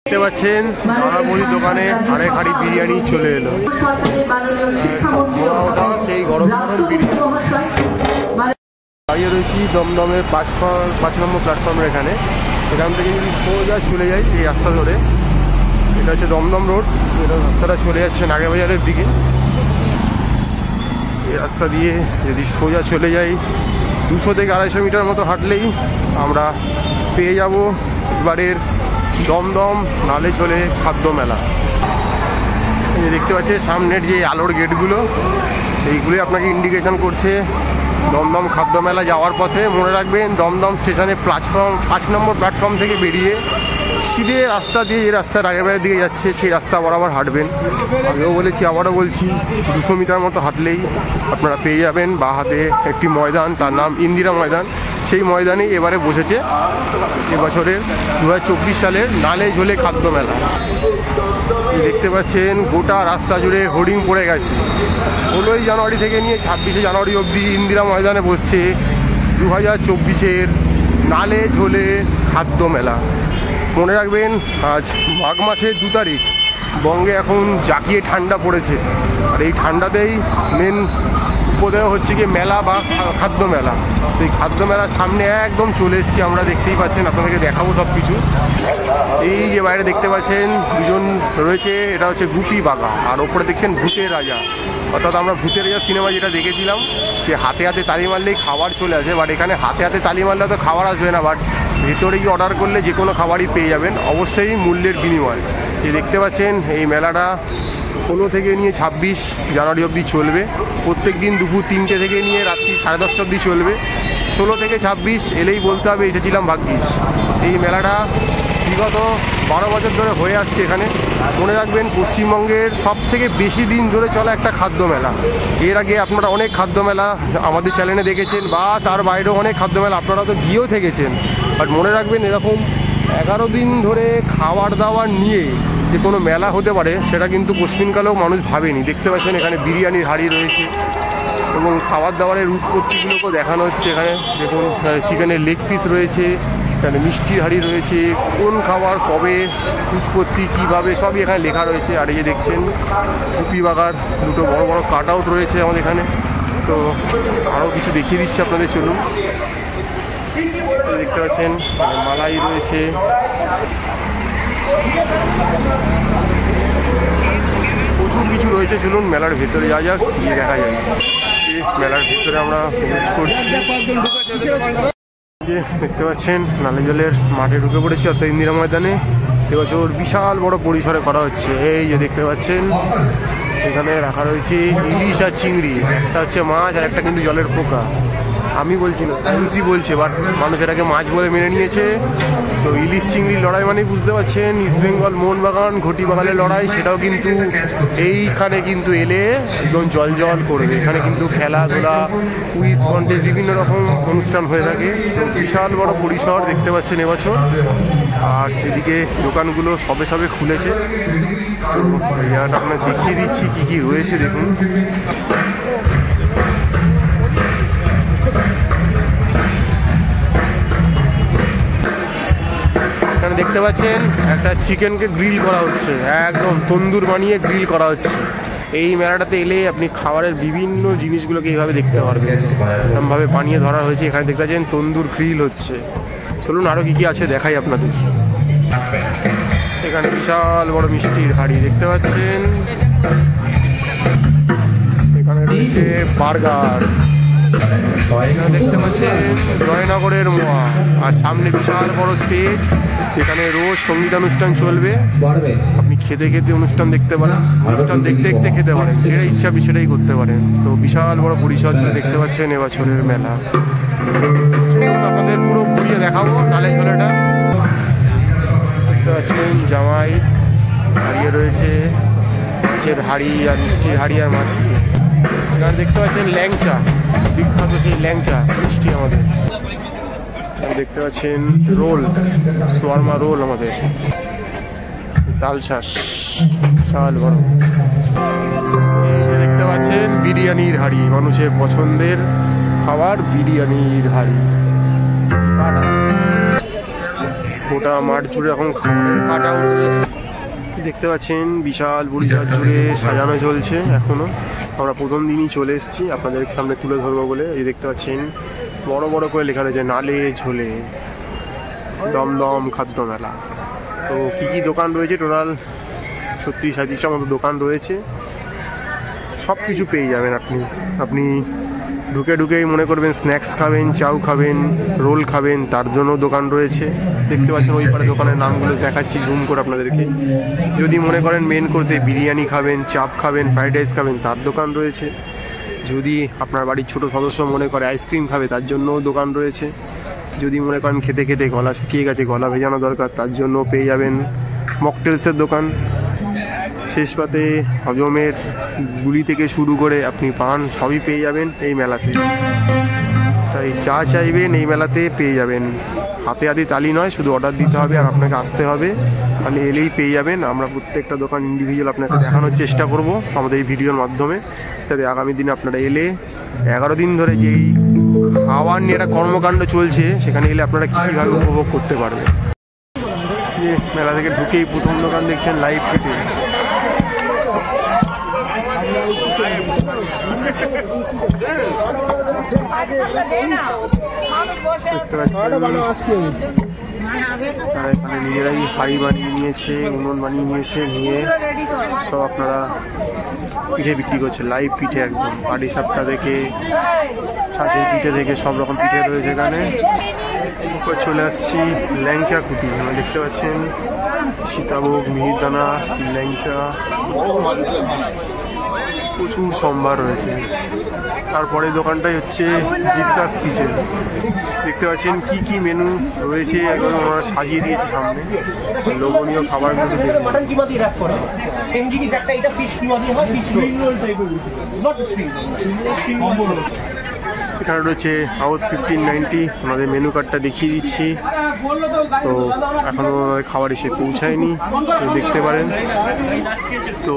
দেখতে পাচ্ছেন দাদা বৌদির দোকানে আরেক হাঁড়ি বিরিয়ানি চলে এলো। ওটা সেই গরম গরম বিরিয়ানি। দাঁড়িয়ে রয়েছি দমদমের 5 নম্বর প্ল্যাটফর্মের এখানে। এখান থেকে যদি সোজা চলে যাই এই রাস্তা ধরে, এটা হচ্ছে দমদম রোড, এটা রাস্তাটা চলে যাচ্ছে নাগেবাজারের দিকে। এই রাস্তা দিয়ে যদি সোজা চলে যাই 200 থেকে 250 মিটার মতো হাঁটলেই আমরা পেয়ে যাব এবারের দমদম নালে চলে খাদ্য মেলা। এই যে দেখতে পাচ্ছেন সামনের যে আলোর গেটগুলো, এইগুলোই আপনাকে ইন্ডিকেশন করছে দমদম খাদ্য মেলা যাওয়ার পথে। মনে রাখবেন দমদম স্টেশনে 5 নম্বর প্ল্যাটফর্ম থেকে বেরিয়ে সিধে রাস্তা দিয়ে যে রাস্তা রাগেবাজারের দিকে যাচ্ছে সেই রাস্তা বরাবর হাঁটবেন। আগেও বলেছি আবারও বলছি, 200 মিটার মতো হাঁটলেই আপনারা পেয়ে যাবেন বা হাতে একটি ময়দান, তার নাম ইন্দিরা ময়দান। সেই ময়দানেই এবারে বসেছে এবছরের 2024 সালের নালে ঝোলে খাদ্য মেলা। দেখতে পাচ্ছেন গোটা রাস্তা জুড়ে হোর্ডিং পড়ে গেছে। 16ই জানুয়ারি থেকে নিয়ে 26শে জানুয়ারি অবধি ইন্দিরা ময়দানে বসছে 2024-এর নালে ঝোলে খাদ্য মেলা। মনে রাখবেন আজ মাঘ মাসের 2 তারিখ, বঙ্গে এখন জাঁকিয়ে ঠান্ডা পড়েছে। আর এই ঠান্ডাতেই মেন উপদেয় হচ্ছে কি মেলা বা খাদ্য মেলা। এই খাদ্য মেলার সামনে একদম চলে এসেছি আমরা, দেখতেই পাচ্ছেন, আপনাদেরকে দেখাবো সব কিছু। এই যে বাইরে দেখতে পাচ্ছেন দুজন রয়েছে, এটা হচ্ছে গুপি বাঘা, আর ওপরে দেখছেন ভূতের রাজা। অর্থাৎ আমরা ভূতের রাজা সিনেমা যেটা দেখেছিলাম যে হাতে হাতে তালি মারলেই খাবার চলে আসে, বাট এখানে হাতে হাতে তালি মারলে তো খাবার আসবে না, বাট ভেতরে গিয়ে অর্ডার করলে যে কোনো খাবারই পেয়ে যাবেন, অবশ্যই মূল্যের বিনিময়। এই দেখতে পাচ্ছেন এই মেলাটা 16 থেকে নিয়ে 26 জানুয়ারি অবধি চলবে। প্রত্যেক দিন দুপুর 3টে থেকে নিয়ে রাত্রি 10:30 অবধি চলবে। 16 থেকে 26 এলেই বলতে হবে এসেছিলাম ভাগ্যিস। এই মেলাটা বিগত 12 বছর ধরে হয়ে আসছে এখানে। মনে রাখবেন পশ্চিমবঙ্গের সব থেকে বেশি দিন ধরে চলা একটা খাদ্য মেলা। এর আগে আপনারা অনেক খাদ্য মেলা আমাদের চ্যানেলে দেখেছেন, বা তার বাইরেও অনেক খাদ্য মেলা আপনারা তো গিয়েও থেকেছেন। বাট মনে রাখবেন এরকম 11 দিন ধরে খাবার দাবার নিয়ে যে কোনো মেলা হতে পারে সেটা কিন্তু কোশ্চিনকালেও মানুষ ভাবেনি। দেখতে পাচ্ছেন এখানে বিরিয়ানির হাঁড়ি রয়েছে এবং খাবার দাবারের উৎপত্তিগুলোকেও দেখানো হচ্ছে। এখানে দেখুন চিকেনের লেগ পিস রয়েছে, এখানে মিষ্টির হাঁড়ি রয়েছে, কোন খাবার কবে উৎপত্তি কীভাবে সবই এখানে লেখা রয়েছে। আর এই যে দেখছেন গুপি বাঘার দুটো বড় বড় কাট আউট রয়েছে আমাদের এখানে। তো আরও কিছু দেখিয়ে দিচ্ছি আপনাদের, চলুন। দেখতে পাচ্ছেন মালাই রয়েছে, প্রচুর কিছু রয়েছে। চলুন মেলার ভেতরে যা যাক, গিয়ে দেখা যায়। মেলার ভেতরে আমরা প্রবেশ করছি। দেখতে পাচ্ছেন নালে জলের মাঠে ঢুকে পড়েছি, অর্থাৎ ইন্দিরা ময়দানে। এবছর বিশাল বড় পরিসরে করা হচ্ছে। এই যে দেখতে পাচ্ছেন এখানে রাখা রয়েছে ইলিশ আর চিংড়ি, একটা হচ্ছে মাছ আর একটা কিন্তু জলের পোকা। আমি বলছি না, প্রকৃতি বলছে, বাট মানুষ এটাকে মাছ বলে মেনে নিয়েছে। তো ইলিশ চিংড়ির লড়াই মানেই বুঝতে পারছেন ইস্ট বেঙ্গল মোহনবাগান ঘটি বাগানের লড়াই, সেটাও কিন্তু এইখানে কিন্তু এলে একদম জল জল করবে। এখানে কিন্তু খেলাধুলা, কুইজ কন্টেস্ট, বিভিন্ন রকম অনুষ্ঠান হয়ে থাকে। তো বিশাল বড় পরিসর দেখতে পাচ্ছেন এবছর। আর এদিকে দোকানগুলো সবে সবে খুলেছে। তো এই জায়গাটা আপনার দেখিয়ে দিচ্ছি কী কী রয়েছে, দেখুন। এখানে দেখতে পাচ্ছেন একটা চিকেনকে গ্রিল করা হচ্ছে, একদম তন্দুর বানিয়ে গ্রিল করা হচ্ছে। এই মেলাটাতে এলে আপনি খাবারের বিভিন্ন জিনিসগুলোকে এইভাবে দেখতে পারবেন, এরকমভাবে বানিয়ে ধরা হয়েছে। এখানে দেখতে পাচ্ছেন তন্দুর গ্রিল হচ্ছে। চলুন আরও কী কী আছে দেখাই আপনাদের। এখানে বিশাল বড় মিষ্টির হাঁড়ি দেখতে পাচ্ছেন। এখানে রয়েছে বার্গার, দেখতে পাচ্ছেন জয়নগরের মোয়া। আর সামনে বিশাল বড় স্টেজ, এখানে রোজ সঙ্গীতানুষ্ঠান চলবে। আপনি খেতে খেতে অনুষ্ঠান দেখতে পারেন, অনুষ্ঠান দেখতে দেখতে খেতে পারেন, যেটা ইচ্ছা আপনি সেটাই করতে পারেন। তো বিশাল বড় পরিসর দেখতে পাচ্ছেন এবছরের মেলা। আপনাদের পুরো ঘুরিয়ে দেখাবো নালে ঝোলেটা। দেখতে পাচ্ছেন জামাই হারিয়ে রয়েছে, মাছের হাঁড়ি আর মিষ্টির হাঁড়ি আর মাছি। এখানে দেখতে পাচ্ছেন ল্যাংচা, বিখ্যাত সেই ল্যাংচা মিষ্টি আমাদের। দেখতে পাচ্ছেন রোল, শোয়ারমা রোল আমাদের, ডাল শাঁস বিশাল বড়। দেখতে পাচ্ছেন বিরিয়ানির হাঁড়ি, মানুষের পছন্দের খাবার বিরিয়ানির হাঁড়ি। গোটা মাঠ জুড়ে এখন খাবারের কাটাও রয়েছে। দেখতে পাচ্ছেন বিশাল পরিসর জুড়ে সাজানো চলছে এখনো। আমরা প্রথম দিনই চলে এসেছি, আপনাদের সামনে তুলে ধরবো বলে। এই দেখতে পাচ্ছেন বড় বড় করে লেখা রয়েছে নালে ঝোলে দমদম খাদ্য মেলা। তো কি কি দোকান রয়েছে, টোটাল 36-37টার মতো দোকান রয়েছে। সব কিছু পেয়ে যাবেন আপনি ঢুকে ঢুকেই মনে করবেন স্ন্যাক্স খাবেন, চাউ খাবেন, রোল খাবেন, তার জন্য দোকান রয়েছে। দেখতে পাচ্ছেন ওই পারে দোকানের নামগুলো দেখাচ্ছি জুম করে আপনাদেরকে। যদি মনে করেন মেন কোর্সে বিরিয়ানি খাবেন, চাপ খাবেন, ফ্রাইড রাইস খাবেন, তার দোকান রয়েছে। যদি আপনার বাড়ির ছোট সদস্য মনে করে আইসক্রিম খাবে, তার জন্যও দোকান রয়েছে। যদি মনে করেন খেতে খেতে গলা শুকিয়ে গেছে, গলা ভেজানো দরকার, তার জন্য পেয়ে যাবেন মকটেলসের দোকান। শেষ পাতে হজমের গুলি থেকে শুরু করে আপনি পান সবই পেয়ে যাবেন এই মেলাতে। তাই যা চাইবেন এই মেলাতে পেয়ে যাবেন। হাতে হাতে তালি নয়, শুধু অর্ডার দিতে হবে আর আপনাকে আসতে হবে, তাহলে এলেই পেয়ে যাবেন। আমরা প্রত্যেকটা দোকান ইন্ডিভিজুয়াল আপনাকে দেখানোর চেষ্টা করব আমাদের এই ভিডিওর মাধ্যমে, যাতে আগামী দিনে আপনারা এলে 11 দিন ধরে যেই খাওয়ার নিয়ে একটা কর্মকাণ্ড চলছে, সেখানে এলে আপনারা কীভাবে উপভোগ করতে পারবেন। যে মেলা থেকে ঢুকেই প্রথম দোকান দেখছেন লাইভ ফিটে। তারা এখানে নিজেরাই হাড়ি বানিয়ে নিয়েছে, উনুন বানিয়ে নিয়েছে, নিয়ে সব আপনারা পিঠে বিক্রি করছে। লাইভ পিঠে একদম পাটি সাপটা থেকে ছাঁচের পিঠে থেকে সব রকম পিঠে রয়েছে এখানে। চলে আসছি ল্যাংচা কুটি। দেখতে পাচ্ছেন সীতাভোগ, মিহিদানা, ল্যাংচা, প্রচুর সম্ভার রয়েছে। তারপরে দোকানটাই হচ্ছে বিকাশ কিচেন। দেখতে পাচ্ছেন কি কি মেনু রয়েছে, একদম ওরা সাজিয়ে দিয়েছে সামনে। লোভনীয় খাবারগুলো এখানে রয়েছে আউট 1590। আমাদের মেনু কার্ডটা দেখিয়ে দিচ্ছি। তো এখনও খাবার এসে পৌঁছায়নি, দেখতে পারেন। তো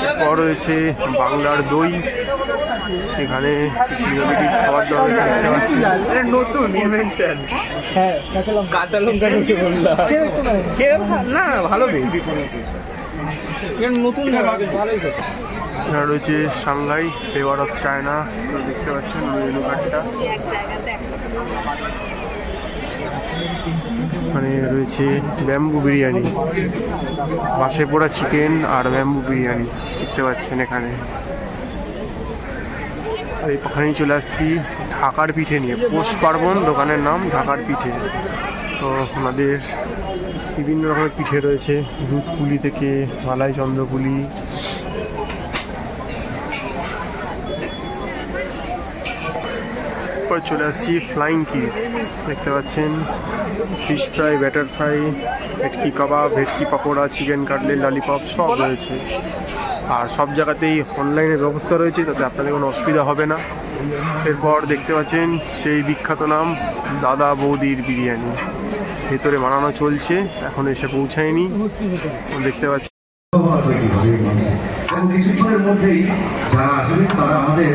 এরপর রয়েছে বাংলার দই। এখানে খাবার দাওয়া রয়েছে, দেখতে পাচ্ছি নতুন ইনভেনশন। হ্যাঁ, কাঁচা লঙ্কা না ভালো বেশ নতুন ভালোই। এখানে রয়েছে সাংহাই ফ্লেভার অফ চায়না। তো দেখতে পাচ্ছেন মেনু কার্ডটা। মানে রয়েছে ব্যাম্বু বিরিয়ানি, বাসে পোড়া চিকেন আর ব্যাম্বু বিরিয়ানি দেখতে পাচ্ছেন এখানে। আর এখানেই চলে আসছি ঢাকার পিঠে নিয়ে। পৌষ পার্বণ, দোকানের নাম ঢাকার পিঠে। তো আমাদের বিভিন্ন রকমের পিঠে রয়েছে, দুধ পুলি থেকে মালাই চন্দ্রপুলি। চলে আসছি ফ্লাইং কিস। দেখতে পাচ্ছেন ফিশ ফ্রাই, ব্যাটার ফ্রাই, ভেটকি কাবাব, ভেটকি পাকোড়া, চিকেন কাটলেট, ললিপপ সব রয়েছে। আর সব জায়গাতেই অনলাইনের ব্যবস্থা রয়েছে, তাতে আপনাদের কোনো অসুবিধা হবে না। এরপর দেখতে পাচ্ছেন সেই বিখ্যাত নাম দাদা বৌদির বিরিয়ানি। ভেতরে বানানো চলছে, এখন এসে পৌঁছায়নি। দেখতে পাচ্ছি কিছুক্ষণের মধ্যেই যারা আসবেন তারা আমাদের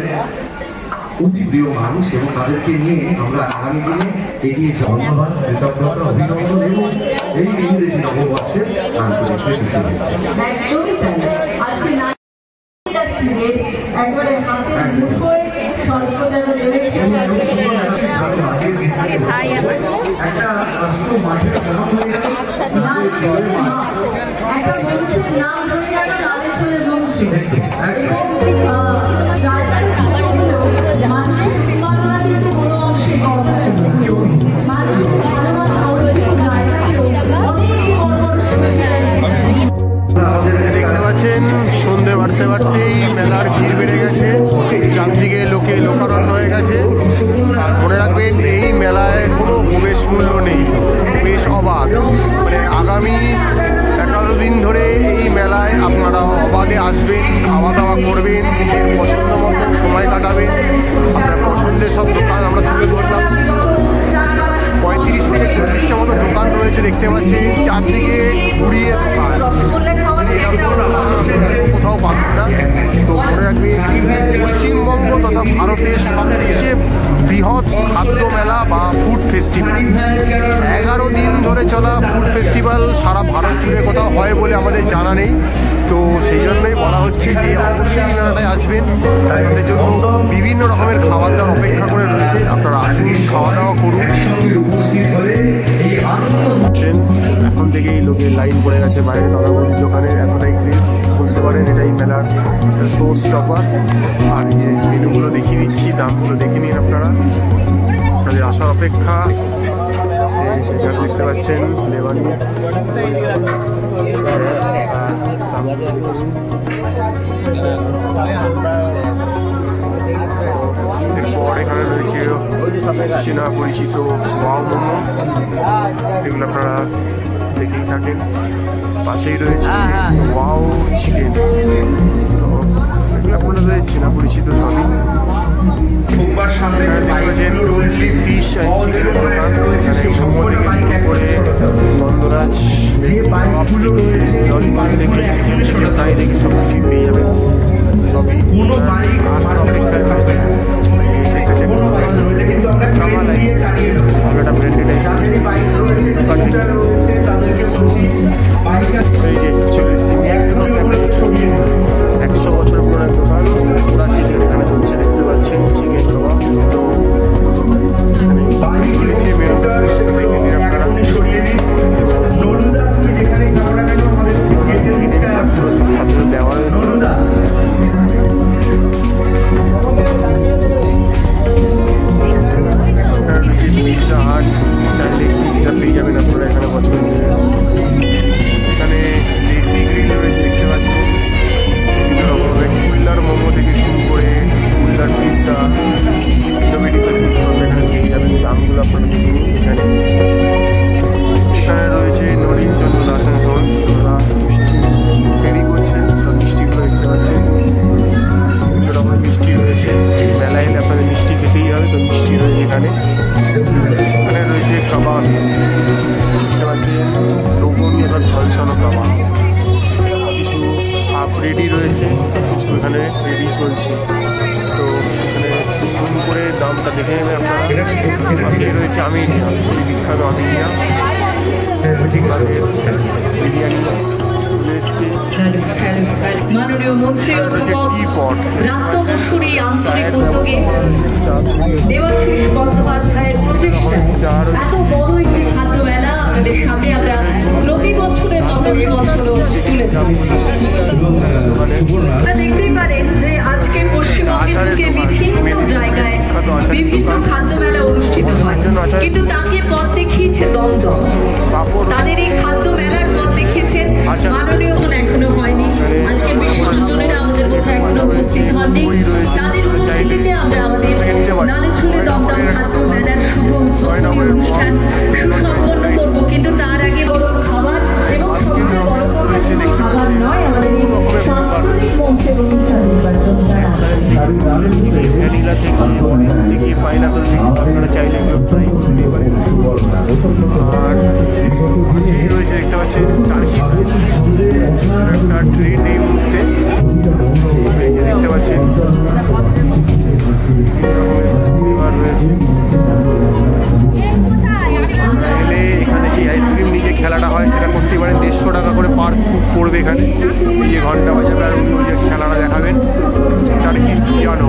অতি প্রিয় মানুষ, এবং তাদেরকে নিয়ে আমরা আগামী দিনে এগিয়ে যাব। ধন্যবাদ, কৃতজ্ঞতা, অভিনন্দন এবং এই ইংরেজি নববর্ষে আন্তরিক দেখতে পাচ্ছেন সন্ধে বাড়তে বাড়তেই মেলার ভিড় বেড়ে গেছে, চারদিকে লোকে লোকারণ্য হয়ে গেছে। আর মনে রাখবেন এই মেলায় কোনো প্রবেশ মূল্য নেই, বেশ অবাধ। মানে আগামী 11 দিন ধরে এই মেলায় আপনারা অবাধে আসবেন, খাওয়া দাওয়া করবেন, নিজের পছন্দ মতো সময় কাটাবেন। আপনার পছন্দের সব দোকান আমরা তুলে ধরলাম। 35 থেকে 40টা মতো দোকান রয়েছে, দেখতে পাচ্ছেন চারদিকে ঘুরিয়ে দোকান। কোথাও পাবেন না। তো মনে রাখবেন পশ্চিমবঙ্গ তথা ভারতের সবচেয়ে বৃহৎ বৃহৎ খাদ্য মেলা বা ফুড ফেস্টিভ্যাল। 11 দিন ধরে চলা ফুড ফেস্টিভ্যাল সারা ভারত জুড়ে কোথাও হয় বলে আমাদের জানা নেই, তো সেই জন্যই বলা হচ্ছে যে অবশ্যই মেলাটায় আসবেন। আপনাদের জন্য বিভিন্ন রকমের খাবার দাবার অপেক্ষা করে রয়েছে, আপনারা আসুন, খাওয়া দাওয়া করুন। এখন থেকেই লোকের লাইন পড়ে গেছে বাইরে দাদাবুদির দোকানে, এতটাই ক্রেজ বলতে পারেন, এটাই মেলার শো স্টপার। আর এই মেনুগুলো দেখিয়ে দিচ্ছি, দামগুলো দেখে নিন আপনারা, আপনাদের আসার অপেক্ষা। এখানে দেখতে পাচ্ছেন লেবানিজ, এরপর এখানে রয়েছে চেনা পরিচিত ওয়াও মোমো, এগুলো আপনারা দেখেই থাকেন। পাশেই রয়েছে ওয়াও চিকেন, তো এগুলো আপনাদের চেনা পরিচিত সবই। ফিশ অ্যান্ড চিকেনের দোকান, এখানে মোমো থেকে শুরু করে নন্দরাজ ললিপপ থেকে চিকেন থেকে তাই দেখি সব কিছুই পেয়ে যাবেন, সবই আসার অপেক্ষায় রয়েছে। একটা ব্র্যান্ডেড এই যে চলে 100 বছর পুরনো দোকান, পুরা চিকেন এখানে হচ্ছে, দেখতে পাচ্ছেন চিকেন কাবাব। তো রয়েছে মেনু দেখে নিন আপনারা, খাদ্য দেওয়া পিৎজা হাট, চাইলে পিৎজা পেয়ে যাবেন আপনারা এখানে পছন্দ। এখানে দেশি গ্রিল রয়েছে, দেখতে পাচ্ছেন বিভিন্ন রকমের কুল্লার মোমো থেকে শুরু করে কুল্লার পিৎজা, মেডিকেল চুজ করবে এখানে পেয়ে যাবেন। দামগুলো আপনারা দেখে নিন। এখানে রয়েছে নলিন চন্দ্র দাস অ্যান্ড সন্স, ওরা মিষ্টি রেডি করছে, সব মিষ্টিগুলো দেখতে পাচ্ছেন, বিভিন্ন রকমের মিষ্টি রয়েছে। মেলায় এলে আপনাদের মিষ্টি খেতেই হবে, তো মিষ্টি রয়েছে এখানে। এখানে রয়েছে কাবাব, দেখতে পাচ্ছেন লোভনীয় সব ঝলসানো কাবাব, কিছু হাফ রেডি রয়েছে, কিছু এখানে রেডি চলছে। তো এখানে জুম করে দামটা দেখে নেবে আপনারা। পাশেই রয়েছে আমিনিয়া, সেই বিখ্যাত আমিনিয়া, বিরিয়ানি চলে এসছে। মাননীয় মন্ত্রী অধ্যাপক রাত্য বসুর এই আন্তরিক উদ্যোগে দেবাশিস বন্দ্যোপাধ্যায়ের প্রচেষ্টায় এত বড় একটি খাদ্য মেলা আমাদের সামনে আমরা প্রতি বছরের মতো এবছরও তুলে ধরেছি। আপনারা দেখতেই পারেন যে আজকে পশ্চিমবঙ্গের বুকে বিভিন্ন জায়গায় বিভিন্ন খাদ্য মেলা অনুষ্ঠিত হয়, কিন্তু তাকে পথ দেখিয়েছে দমদম। তাদের এই খাদ্য মেলার পথ দেখিয়েছেন মাননীয় এখনো হয়নি, আজকে বিশিষ্টজনেরা আমাদের মধ্যে এখনো উপস্থিত হননি। তাদের উপস্থিতিতে আমরা আমাদের নালিছুলে দমদম খাদ্য মেলার শুভ উদ্বোধনী অনুষ্ঠান সুসম্পন্ন করবো, কিন্তু তার আগে বড় খাবার এবং সবচেয়ে বড় কথা শুধু খাবার নয়, আমাদের সাংস্কৃতিক মঞ্চের অনুষ্ঠান নির্বাচন দ্বারা ভ্যানিলা থেকে অরেঞ্জ থেকে পাইনাপল থেকে আপনারা চাইলে এগুলো ট্রাই করতে পারেন। আর পাশেই রয়েছে দেখতে পাচ্ছেন টার্কি, একটা ট্রেন এই মুহূর্তে, এই যে দেখতে পাচ্ছেন এবার রয়েছে। এলে এখানে সেই আইসক্রিম নিয়ে যে খেলাটা হয় সেটা করতে পারেন, 150 টাকা করে পার স্কুপ পড়বে এখানে। এই যে ঘন্টা বাজাবে আর উনি ওই যে খেলাটা দেখাবেন, টার্কি জানো।